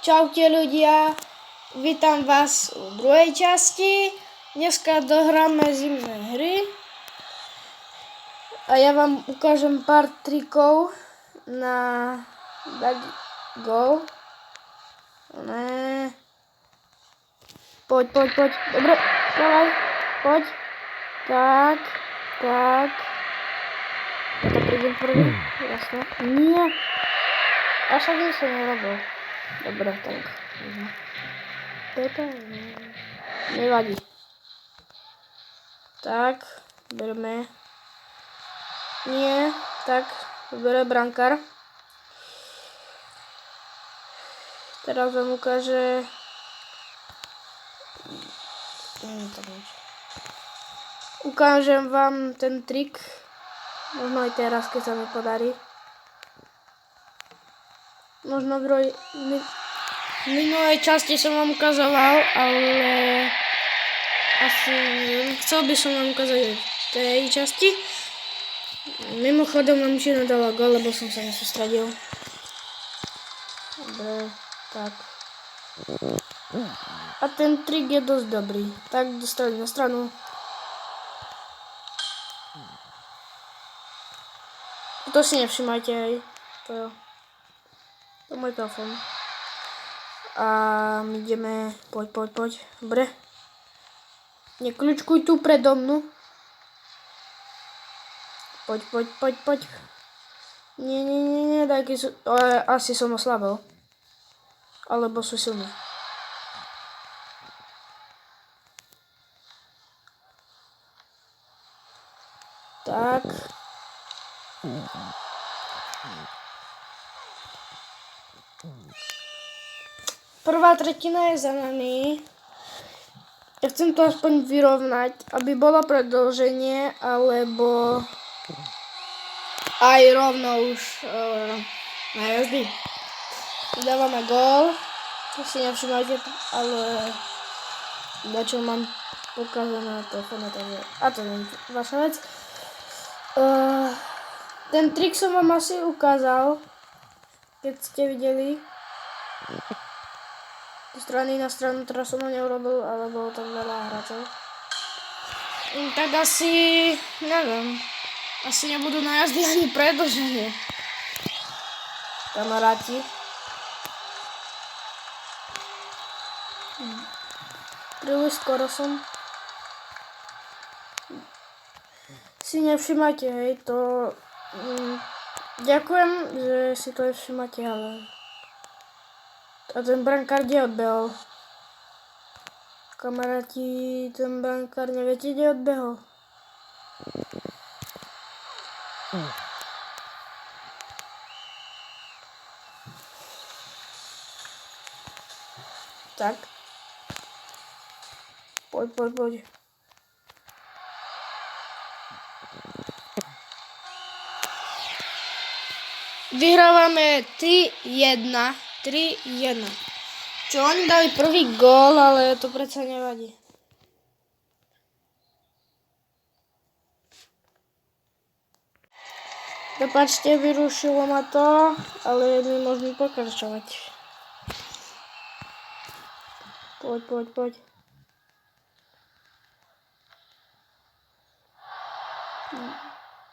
Čaute ľudia, vítam vás u druhej časti. Dneska dohráme zimné hry a ja vám ukážem pár trikov na dať gól. Ne. Poď. Dobre, dávaj, poď. Tak. Ja to prídem prvý, jasne. Nie. Až ak som nerobil. Dobre, tak. Nevadí. Tak, bereme. Nie, tak, bere brankár. Teraz vám ukáže. Ukážem vám ten trik. Možno aj teraz, keď sa mi podarí. Možno v minulej časti som vám ukazoval, ale asi chcel by som vám ukázať v tej časti. Mimochodom nám ešte nedala gól, lebo som sa nesústredil. Dobre, tak. A ten trik je dosť dobrý. Tak dostali na stranu. To si nevšimajte, hej. To je môj telefon. A my ideme, poď. Dobre. Nekľučkuj tu predo mnou. Poď. Nie, dajky sú, asi som oslabil. Alebo sú silní. Tak. Prvá tretina je za nami. Ja chcem to aspoň vyrovnať, aby bolo predĺženie, alebo aj rovno už na jazdy. Dávame gól. To si nevšimajte, ale dačo mám ukázané na telefóne, takže a to nie je vaša vec. Ten trik som vám asi ukázal, keď ste videli. Z strany na stranu teraz som ho neurobil, ale bolo tam veľa hráčov. Tak asi, neviem, asi nebudú na jazdy ani predĺženie. Kamaráti. Príliš skoro som. Si nevšimajte, hej, to. Ďakujem, že si to nevšimajte, ale. A ten brankár kde odbehol? Kamaráti, ten brankár neviete, kde odbehol? Tak. Poď. Vyhrávame 3-1. Čo oni dali prvý gól, ale to predsa nevadí. Prepáčte, vyrušilo ma to, ale my môžeme pokračovať. Poď.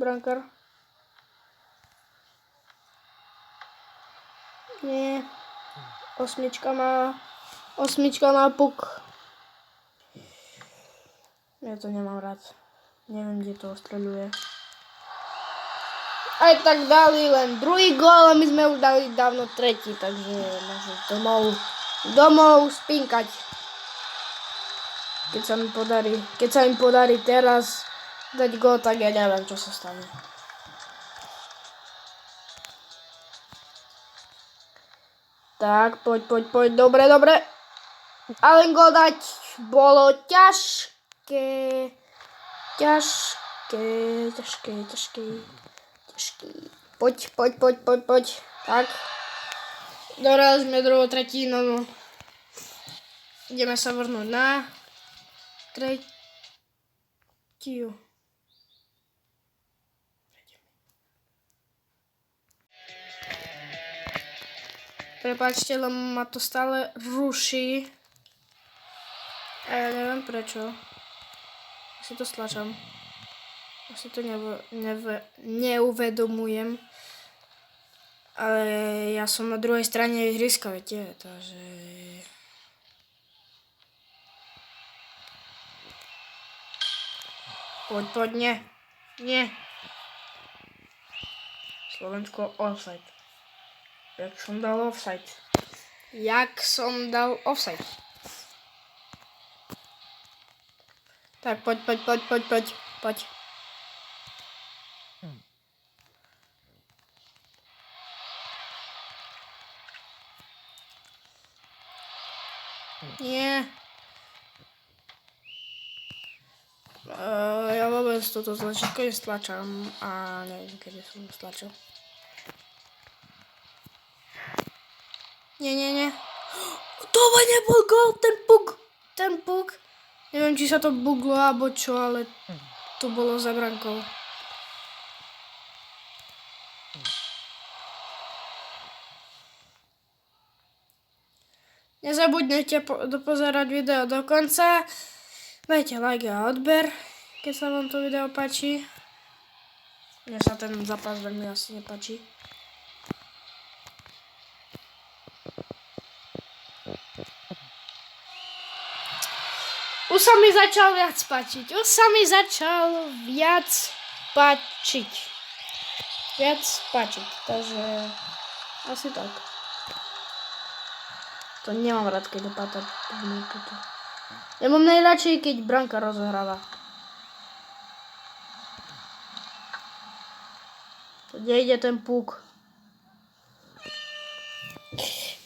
Brankár. Nie. Osmička má puk. Ja to nemám rád. Neviem, kde to ostreľuje. Aj tak dali len druhý gól a my sme už dali dávno tretí, takže môžem domov spinkať. Keď sa im podarí teraz dať gól, tak ja neviem, čo sa stane. Tak, poď. Dobre. Ale gól dať bolo ťažké. Poď. Tak. Dorazili sme druhú tretinu. Ideme sa vrnúť na tretiu. Prepáčte, lebo ma to stále ruší. A ja neviem prečo. Si to stlačam. Asi to neuvedomujem. Ale ja som na druhej strane ihriska, viete, takže... Poď, nie. Nie. Slovensko offside. Jak som dal offside. Tak, poď. Nie. Ja vôbec toto tlačítko nestlačam a neviem, kedy som stlačil. Nie. To nebol gól, ten puk. Neviem, či sa to buglo alebo čo, ale to bolo za brankou. Nezabudnite dopozerať video do konca. Dajte like a odber, keď sa vám to video páči. Mne sa ten zápas veľmi asi nepáči. Už sa mi začal viac páčiť. Takže asi tak. To nemám rád, keď dopadá toto. Ja mám najradšej, keď branka rozohráva. Kde ide ten puk?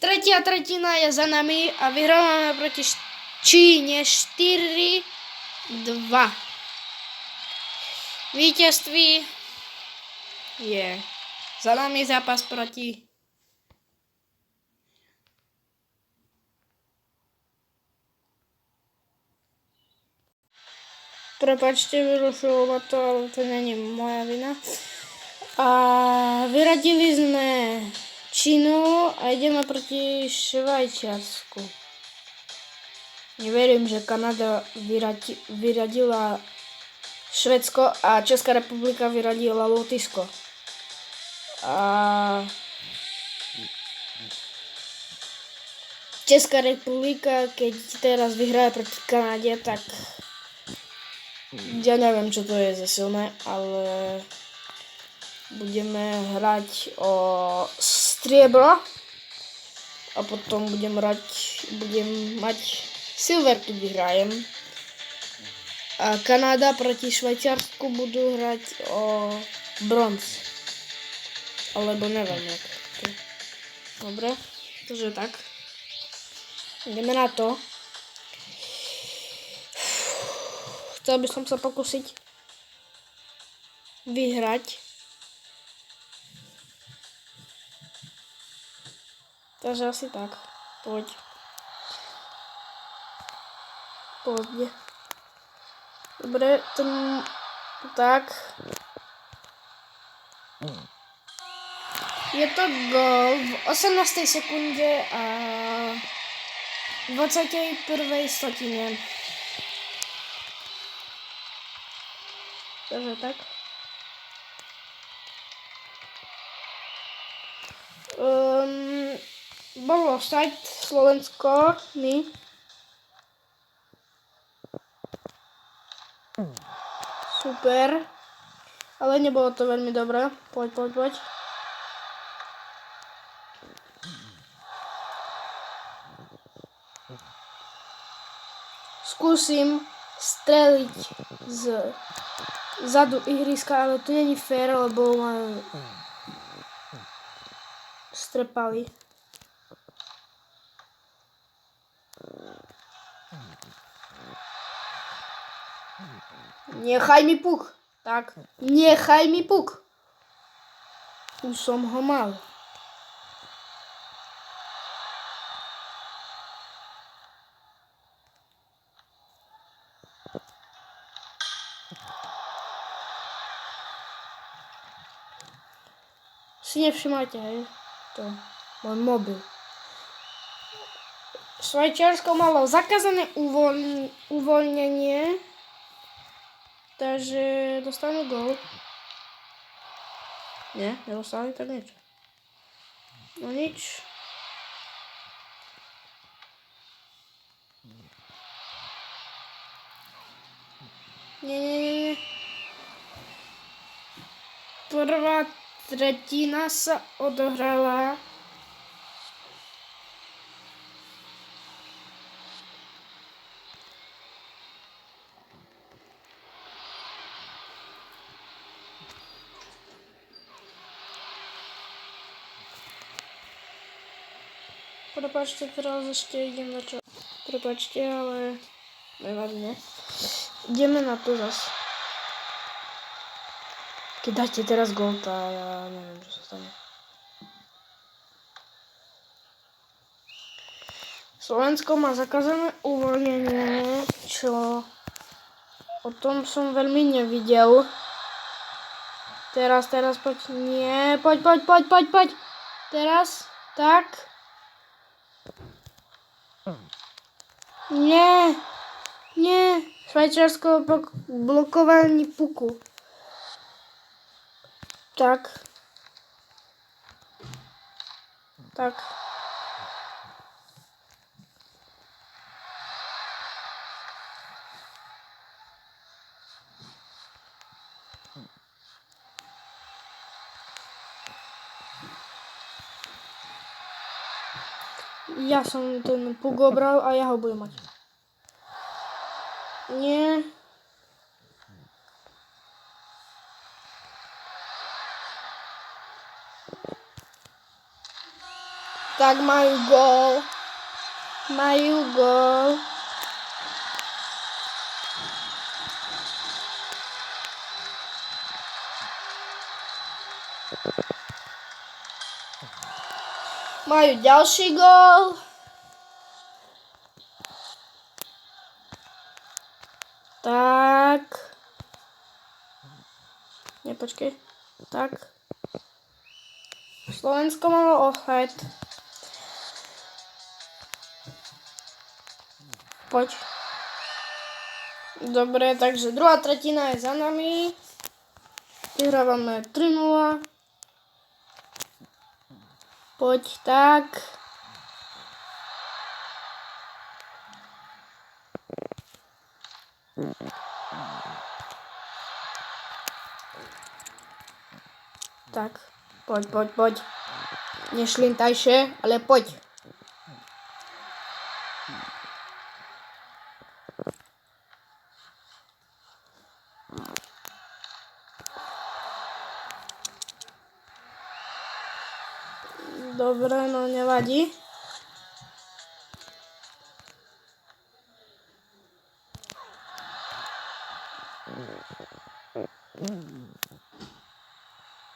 Tretia tretina je za nami a vyhrávame proti Číne 4-2. Víťazství je za nami zápas proti Prepačte, vyrušilo ma to, ale to není moja vina. A vyradili sme Čínu a ideme proti Švajčiarsku. Neverím, že Kanada vyradila Švédsko a Česká republika vyradila Lotyšsko. A Česká republika, keď teraz vyhraje proti Kanade, tak ja neviem, čo to je za silné, ale budeme hrať o striebro a potom budem mať silver, keď vyhrajem. A Kanada proti Švajčiarsku budú hrať o bronz. Alebo neviem, jak to. Dobre, takže tak. Ideme na to. Chcel by som sa pokúsiť vyhrať. Takže asi tak. Poď. Dobre, tak. Je to gól v 18. sekunde a 21. stotine. Takže tak. Bolo offside Slovensko, my. Super. Ale nebolo to veľmi dobré. Poď. Skúsim streliť z zadu ihriska, ale to není fér, lebo ma strepali. Nechaj mi puk. Tak, nechaj mi puk. Už som ho mal. Si nevšimajte, hej, to môj mobil. Švajčiarsko malo zakázané uvoľnenie, takže dostanú gól. Nie, nedostali, tak nič. No nič. Nie. Prvá tretina sa odohrala. Prepáčte, teraz ešte idem na čo. Prepáčte, ale nevadne. Ideme na to zas. Keď dáte teraz gól, tak ja neviem, čo sa stane. Slovensko má zakázané uvoľnenie, čo o tom som veľmi nevidel. Teraz, poď, nie, poď. Teraz, tak. Nie, Švajčiarsko blokovanie puku. Tak. Ja som ten puk obral a ja ho budem mať. Nie. Tak majú gól. Majú ďalší gól. Tak. Nepočkej. Tak. Slovensko malo offside. Poď. Dobre, takže druhá tretina je za nami. Vyhrávame 3-0. Poď, tak. Tak, poď. Nešlintajšie, ale poď. Dobre, no nevadí.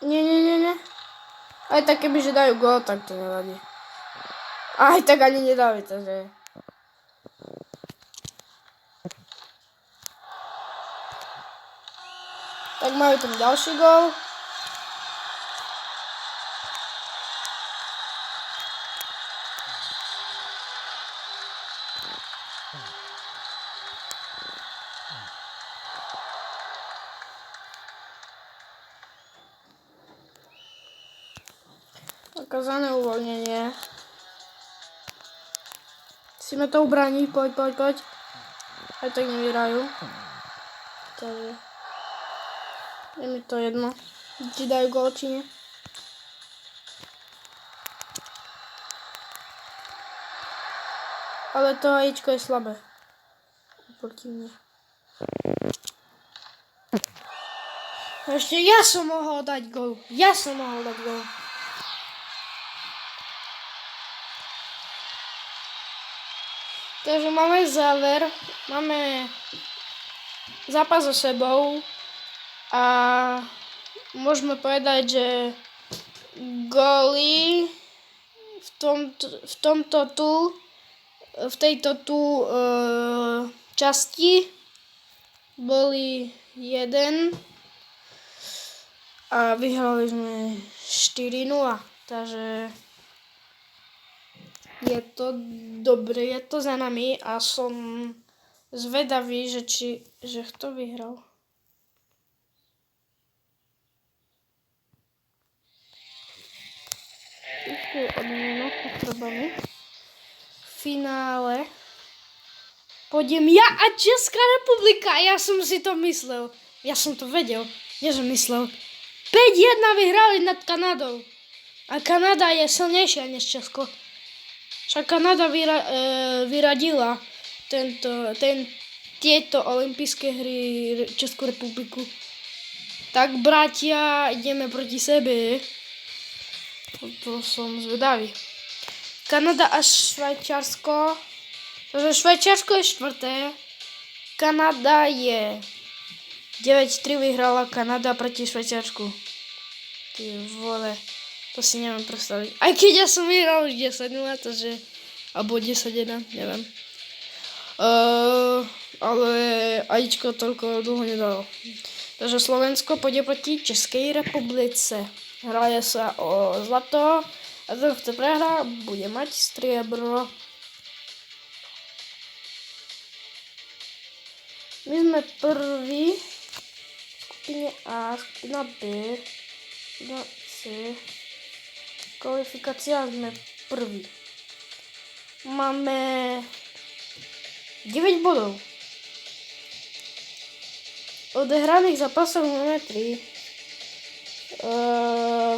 Nie. Aj tak kebyže dajú gól, tak to nevadí. Aj tak ani nedávajú, takže... Tak majú tam ďalší gól. Zakázané uvoľnenie. Musíme to ubrániť, poď. Aj tak nevyhrajú. Takže... je mi to jedno. Či dajú gól, či nie. Ale to AIčko je slabé. Proti mne. Ešte ja som mohol dať gól. Takže máme záver, máme zápas so sebou a môžeme povedať, že góly v tejto časti boli 1 a vyhrali sme 4-0, takže Je to dobré, je to za nami a som zvedavý, že kto vyhral. Ešte odmenu potrebami. V finále pôjdem ja a Česká republika. Ja som si to myslel. Ja som to vedel. Nie som myslel. 5-1 vyhrali nad Kanadou. A Kanada je silnejšia než Česko. Však Kanada vyradila tieto olympijské hry Českú republiku. Tak bratia, ideme proti sebe. To som zvedavý. Kanada a Švajčiarsko. Takže Švajčiarsko je 4. Kanada je 9-3 vyhrala Kanada proti Švajčiarsku. Ty vole, to si neviem predstaviť. Aj keď ja som vyhral už 10-0, takže alebo 10-1, neviem. Ale Ajíčko toľko dlho nedalo. Takže Slovensko pôjde proti Českej republice. Hraje sa o zlato a kto chce prehrať, bude mať striebro. My sme prví v skupine A, skupina B, skupina C. Kvalifikácia sme prví. Máme 9 bodov. Odehraných zápasov máme 3.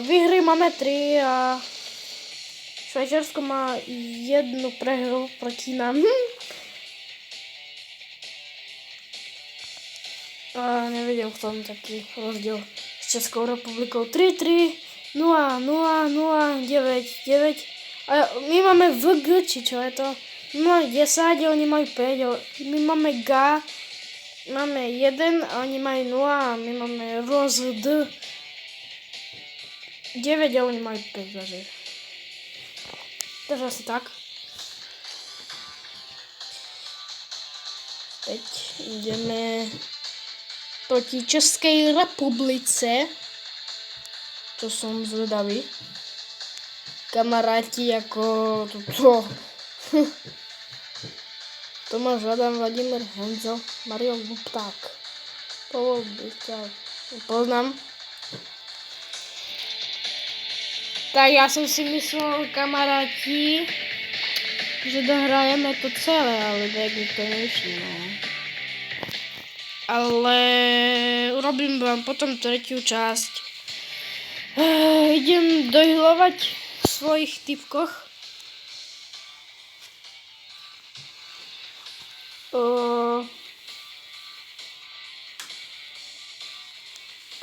Výhry máme 3 a Švajčiarsko má 1 prehru proti nám. A nevidel v tom taký rozdiel s Českou republikou. 3-3, 0-0, 0-9, 9. A my máme VG, či čo je to? My máme 10 a oni majú 5. My máme G, máme 1 a oni majú 0 a my máme ROZD 9 a oni majú 5 zažiť. Takže asi tak. Teď ideme proti Českej republice. To som zvedavý. Kamaráti ako toto. Tomáš Adam, Vladimír Henzel, Mario Lupták. Pavol Byťák. Poznám. Tak ja som si myslel, kamaráti, že dohrajeme to celé, ale tak mi to nešlo. Ale urobím vám potom tretiu časť. Idem dohľovať v svojich typkoch.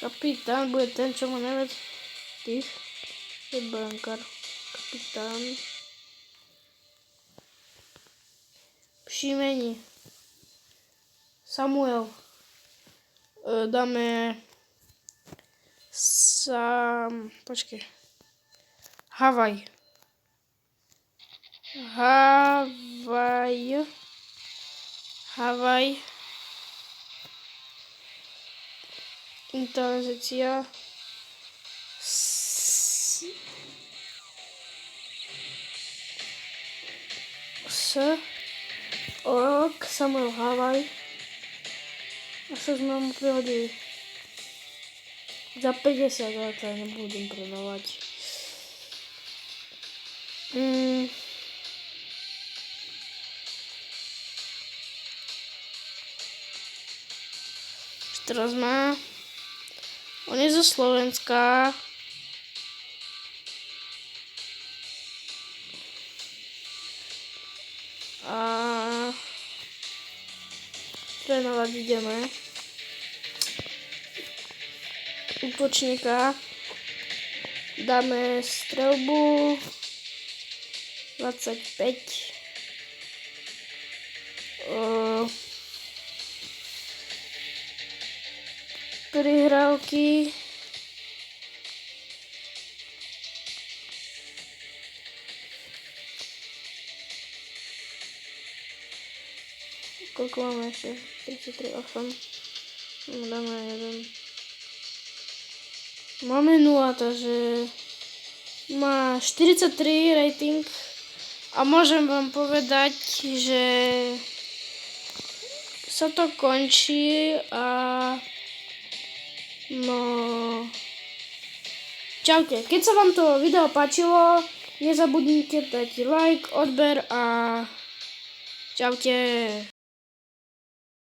Kapitán bude ten, čo má najviac tých. Je brankár. Kapitán. Příjmení. Samuel. Dáme počkej. Havaj. Inteligencia. Samuel Havaj. A sa sme mu prihodili. Za 50, ale to nebudem predávať. Teraz má. On je zo Slovenska. A trénovať ideme. Útočníka. Dáme strelbu 25. Prihrávky. Koľko máme ešte? 33, 8. Dáme 1. Máme 0, takže má 43 rating a môžem vám povedať, že sa to končí a no čaute. Keď sa vám to video páčilo, nezabudnite dať like, odber a čaute.